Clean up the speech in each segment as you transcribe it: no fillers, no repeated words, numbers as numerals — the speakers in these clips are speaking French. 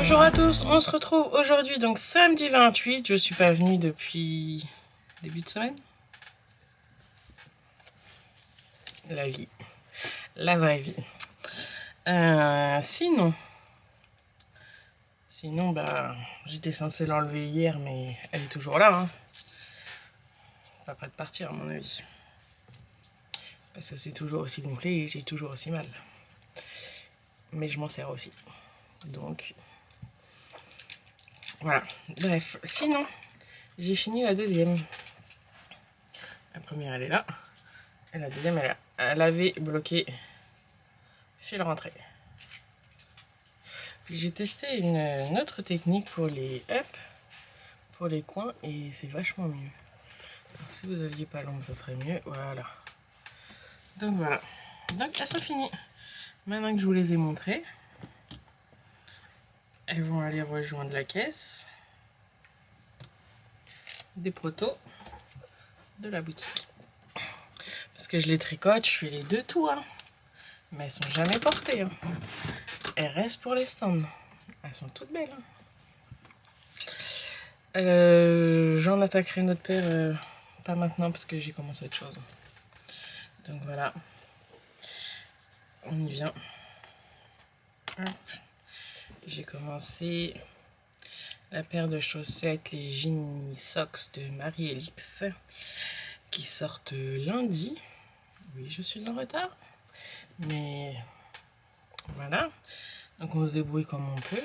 Bonjour à tous, on se retrouve aujourd'hui donc samedi 28, je suis pas venue depuis début de semaine. La vie, la vraie vie. Sinon bah j'étais censée l'enlever hier mais elle est toujours là. Pas près de partir à mon avis. Parce que c'est toujours aussi gonflé et j'ai toujours aussi mal. Mais je m'en sers aussi. Donc voilà. Bref, sinon j'ai fini la deuxième. La première elle est là. Et la deuxième elle est là. Elle avait bloqué fil rentrée. Puis j'ai testé une autre technique pour les up, pour les coins, et c'est vachement mieux. Alors, si vous aviez pas l'ombre, ça serait mieux. Voilà. Donc voilà. Donc elles sont finies. Maintenant que je vous les ai montrées, elles vont aller rejoindre la caisse des protos de la boutique. Parce que je les tricote, je fais les deux tout, hein. Mais elles sont jamais portées. Hein. Elles restent pour les stands. Elles sont toutes belles. Hein. J'en attaquerai une autre paire, pas maintenant parce que j'ai commencé autre chose. Donc voilà. On y vient. J'ai commencé la paire de chaussettes, les Genie Socks de Marie-Elix, qui sortent lundi. Oui, je suis en retard. Mais voilà. Donc on se débrouille comme on peut.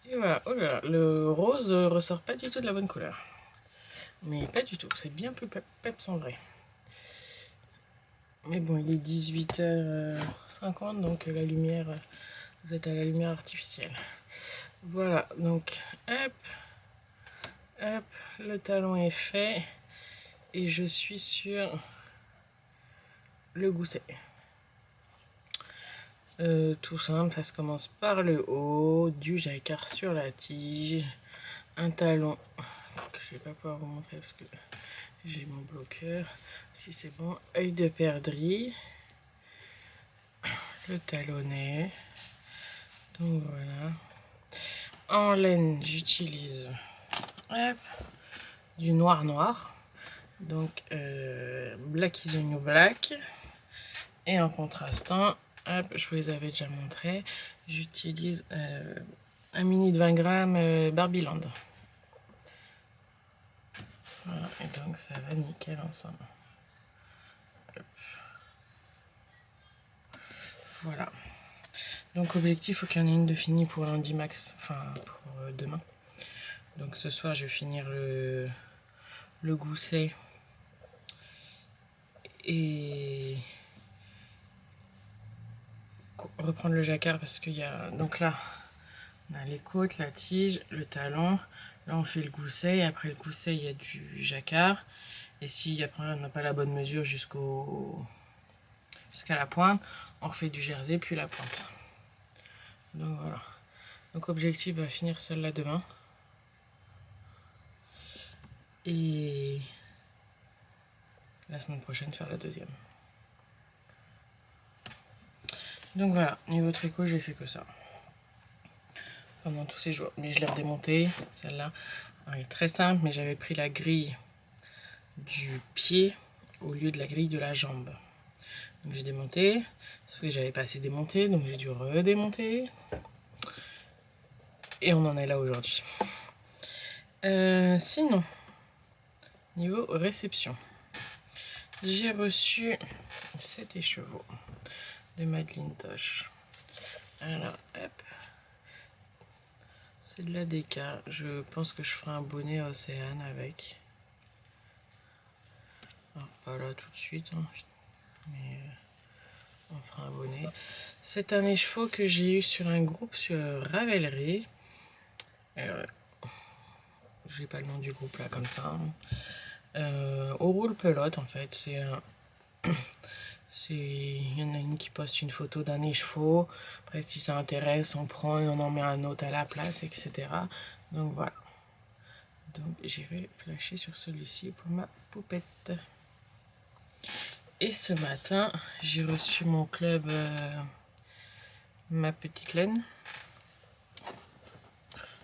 Et voilà. Oh là là, le rose ressort pas du tout de la bonne couleur. Mais pas du tout. C'est bien plus peps en vrai. Mais bon, il est 18h50, donc la lumière, vous êtes à la lumière artificielle. Voilà, donc hop, hop, le talon est fait et je suis sur le gousset. Tout simple, ça se commence par le haut, du jacquard sur la tige, un talon que je vais pas pouvoir vous montrer parce que j'ai mon bloqueur. Si c'est bon, œil de perdrix, le talonnet. Donc voilà. En laine, j'utilise du noir. Donc Black is the New Black. Et en contrastant, hop, je vous les avais déjà montré, j'utilise un mini de 20 grammes Barbieland. Voilà, et donc ça va nickel ensemble. Hop. Voilà. Donc objectif, il faut qu'il y en ait une de finie pour lundi max, enfin pour demain. Donc ce soir, je vais finir le gousset et reprendre le jacquard parce qu'il y a... Donc là, on a les côtes, la tige, le talon. Là, on fait le gousset. Et après le gousset, il y a du jacquard. Et si après, on n'a pas la bonne mesure jusqu'à la pointe, on refait du jersey, puis la pointe. Donc voilà. Donc objectif, va finir celle-là demain. Et la semaine prochaine, faire la deuxième. Donc voilà, niveau tricot, j'ai fait que ça. Pendant tous ces jours. Mais je l'ai redémontée, celle-là. Elle est très simple, mais j'avais pris la grille du pied au lieu de la grille de la jambe. Donc j'ai démonté, sauf que j'avais pas assez démonté, donc j'ai dû redémonter. Et on en est là aujourd'hui. Sinon, niveau réception, j'ai reçu cet écheveau de Madeleine Tosh. Alors, hop, c'est de la DK. Je pense que je ferai un bonnet à Océane avec. Alors, pas là tout de suite, hein, mais on fera un bonnet. C'est un écheveau que j'ai eu sur un groupe sur Ravelry. J'ai pas le nom du groupe là comme ça. Au roule pelote en fait. Il y en a une qui poste une photo d'un écheveau. Après si ça intéresse, on prend et on en met un autre à la place, etc. Donc voilà. Donc je vais flasher sur celui-ci pour ma poupette. Et ce matin, j'ai reçu mon club, ma petite laine.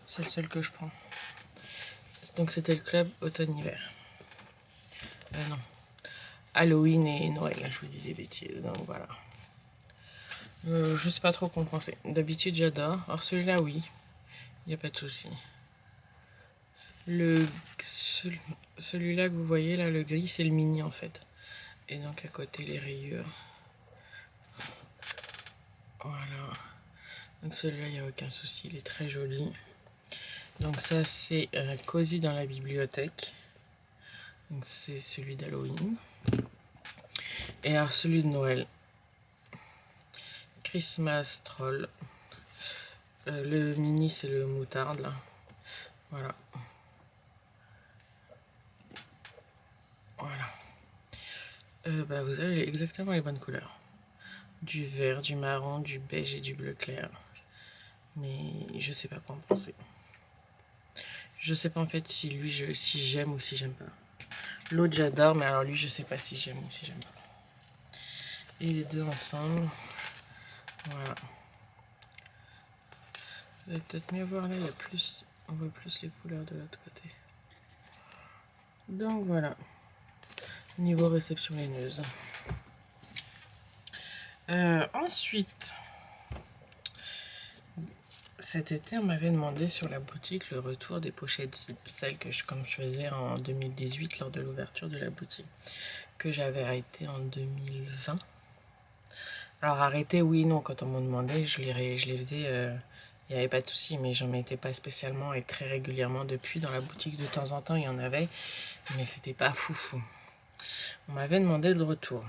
C'est le seul que je prends. Donc c'était le club automne-hiver. Non. Halloween et Noël, je vous dis des bêtises, donc voilà. Je sais pas trop quoi en penser. D'habitude j'adore. Alors celui-là oui, il n'y a pas de souci. Celui-là que vous voyez là, le gris, c'est le mini en fait. Et donc à côté les rayures. Voilà. Donc celui-là, il n'y a aucun souci, il est très joli. Donc ça c'est Cosy dans la bibliothèque. Donc c'est celui d'Halloween. Et alors celui de Noël. Christmas Troll. Le mini c'est le moutarde là. Voilà. Voilà. Bah, vous avez exactement les bonnes couleurs. Du vert, du marron, du beige et du bleu clair. Mais je sais pas quoi en penser. Je sais pas en fait si lui si j'aime ou si j'aime pas. L'autre j'adore, mais alors lui je sais pas si j'aime ou si j'aime pas. Et les deux ensemble. Voilà. Vous allez peut-être mieux voir là, il y a plus. On voit plus les couleurs de l'autre côté. Donc voilà. Niveau réception laineuse. Ensuite, cet été, on m'avait demandé sur la boutique le retour des pochettes zip, celles que comme je faisais en 2018 lors de l'ouverture de la boutique, que j'avais arrêté en 2020. Alors arrêté, oui, non, quand on m'en demandait, je les faisais, il n'y avait pas de souci, mais j'en mettais pas spécialement et très régulièrement depuis. Dans la boutique, de temps en temps, il y en avait, mais c'était pas foufou. On m'avait demandé le retour.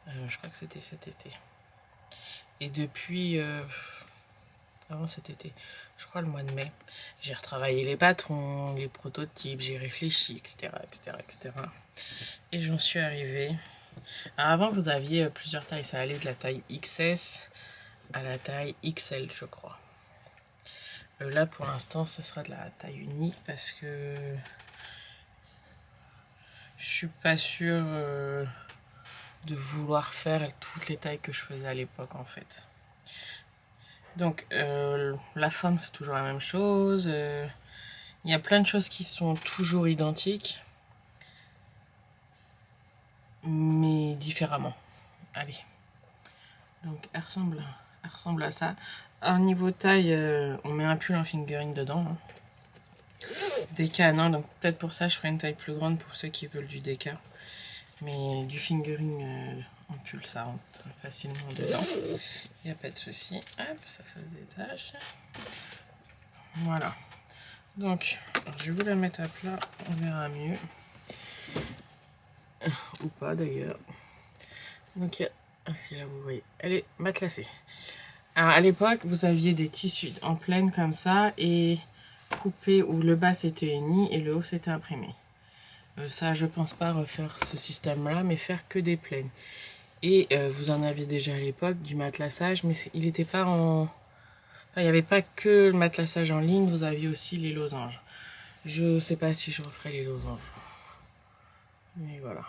Je crois que c'était cet été. Et depuis, avant cet été, je crois le mois de mai, j'ai retravaillé les patrons, les prototypes, j'ai réfléchi, etc., etc., etc. Et j'en suis arrivée. Alors avant, vous aviez plusieurs tailles. Ça allait de la taille XS à la taille XL, je crois. Là, pour l'instant, ce sera de la taille unique parce que je suis pas sûre de vouloir faire toutes les tailles que je faisais à l'époque, en fait. Donc, la forme, c'est toujours la même chose. Il y a plein de choses qui sont toujours identiques, mais différemment. Allez. Donc, elle ressemble à ça. Alors, niveau taille, on met un pull en fingering dedans. Hein. DK, non, donc peut-être pour ça, je ferai une taille plus grande pour ceux qui veulent du DK. Mais du fingering en pull, ça rentre facilement dedans. Il n'y a pas de souci. Hop, ça se détache. Voilà. Donc, je vais vous la mettre à plat, on verra mieux. Ou pas d'ailleurs. Donc, il y a... Ah, si là, vous voyez. Elle est matelassée. Alors, à l'époque, vous aviez des tissus en plaine comme ça et coupés où le bas c'était uni et le haut c'était imprimé. Ça, je pense pas refaire ce système-là, mais faire que des plaines. Et vous en aviez déjà à l'époque du matelassage, mais il n'était pas en... Enfin, il n'y avait pas que le matelassage en ligne, vous aviez aussi les losanges. Je sais pas si je referai les losanges. Mais voilà.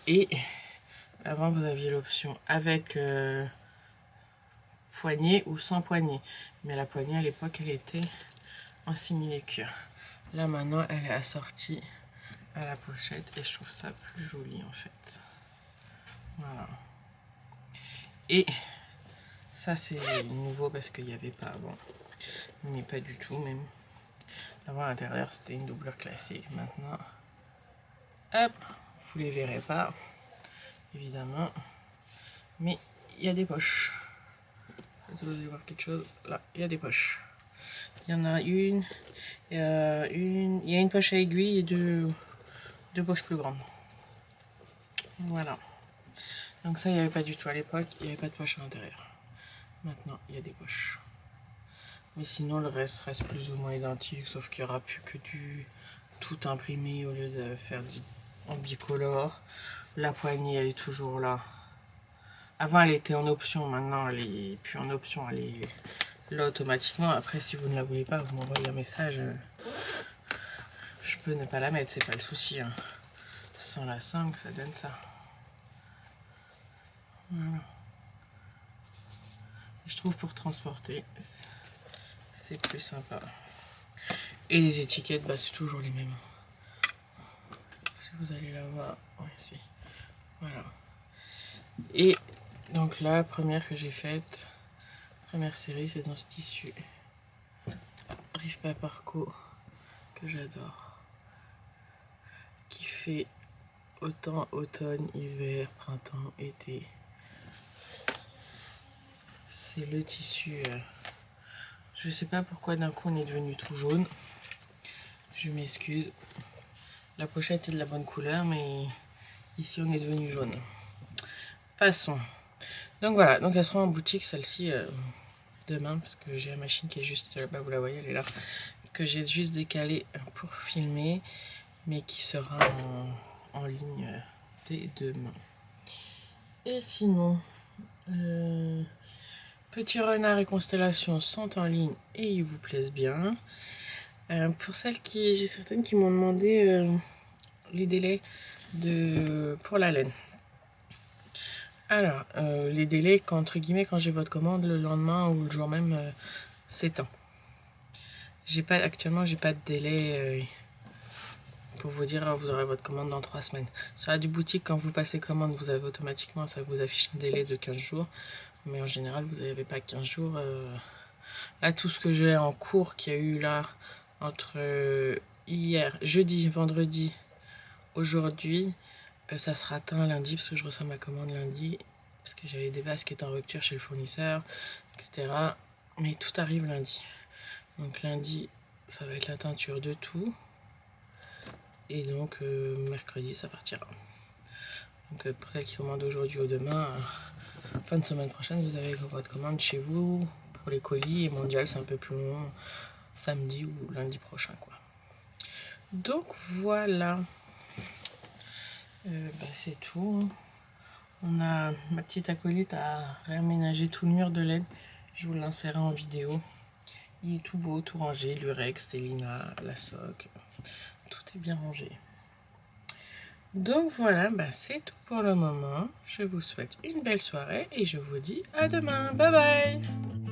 Et avant, vous aviez l'option avec poignée ou sans poignée. Mais la poignée, à l'époque, elle était en simili-cuir. Là, maintenant, elle est assortie à la pochette et je trouve ça plus joli, en fait. Voilà. Et ça, c'est nouveau parce qu'il n'y avait pas avant. Mais pas du tout, même. Avant, à l'intérieur, c'était une doublure classique. Maintenant, hop, vous les verrez pas, évidemment. Mais il y a des poches. Vous allez voir quelque chose. Là, il y a des poches. Il y en a une. Il y a une poche à aiguille et deux poches plus grandes. Voilà. Donc ça, il n'y avait pas du tout à l'époque. Il n'y avait pas de poche à l'intérieur. Maintenant, il y a des poches. Mais sinon, le reste plus ou moins identique, sauf qu'il n'y aura plus que du tout imprimé au lieu de faire en bicolore. La poignée, elle est toujours là. Avant, elle était en option. Maintenant, elle est plus en option. Elle est là automatiquement. Après, si vous ne la voulez pas, vous m'envoyez un message. Je peux ne pas la mettre, c'est pas le souci. Hein. Sans la 5, ça donne ça. Voilà. Je trouve pour transporter, c'est plus sympa. Et les étiquettes, bah, c'est toujours les mêmes. Si vous allez la voir, ici. Voilà. Et donc la première que j'ai faite, première série, c'est dans ce tissu Riff Paparco que j'adore, qui fait autant automne, hiver, printemps, été. C'est le tissu. Je sais pas pourquoi d'un coup on est devenu tout jaune. Je m'excuse. La pochette est de la bonne couleur, mais ici on est devenu jaune. Passons. Donc voilà, donc elle sera en boutique celle-ci demain, parce que j'ai la machine qui est juste là-bas, vous la voyez, elle est là, que j'ai juste décalé pour filmer, mais qui sera en ligne dès demain. Et sinon, Petit Renard et Constellation sont en ligne et ils vous plaisent bien. Pour celles qui, j'ai certaines qui m'ont demandé les délais pour la laine. Alors, les délais, entre guillemets, quand j'ai votre commande, le lendemain ou le jour même, s'éteint. Actuellement, j'ai pas de délai pour vous dire, vous aurez votre commande dans 3 semaines. Sur la du boutique, quand vous passez commande, vous avez automatiquement, ça vous affiche un délai de 15 jours. Mais en général, vous n'avez pas 15 jours. Là, tout ce que j'ai en cours, qu'il y a eu là, entre hier, jeudi, vendredi, aujourd'hui, ça sera atteint lundi, parce que je reçois ma commande lundi, parce que j'avais des vases qui étaient en rupture chez le fournisseur, etc. Mais tout arrive lundi. Donc lundi, ça va être la teinture de tout. Et donc mercredi, ça partira. Donc pour celles qui commandent aujourd'hui ou demain, fin de semaine prochaine, vous avez votre commande chez vous pour les colis. Et mondial, c'est un peu plus long, samedi ou lundi prochain, quoi. Donc voilà. C'est tout. On a ma petite acolyte à réaménager tout le mur de laine. Je vous l'insérerai en vidéo. Il est tout beau, tout rangé. L'urex, Stélina, la soc. Tout est bien rangé. Donc voilà, c'est tout pour le moment. Je vous souhaite une belle soirée et je vous dis à demain. Bye bye!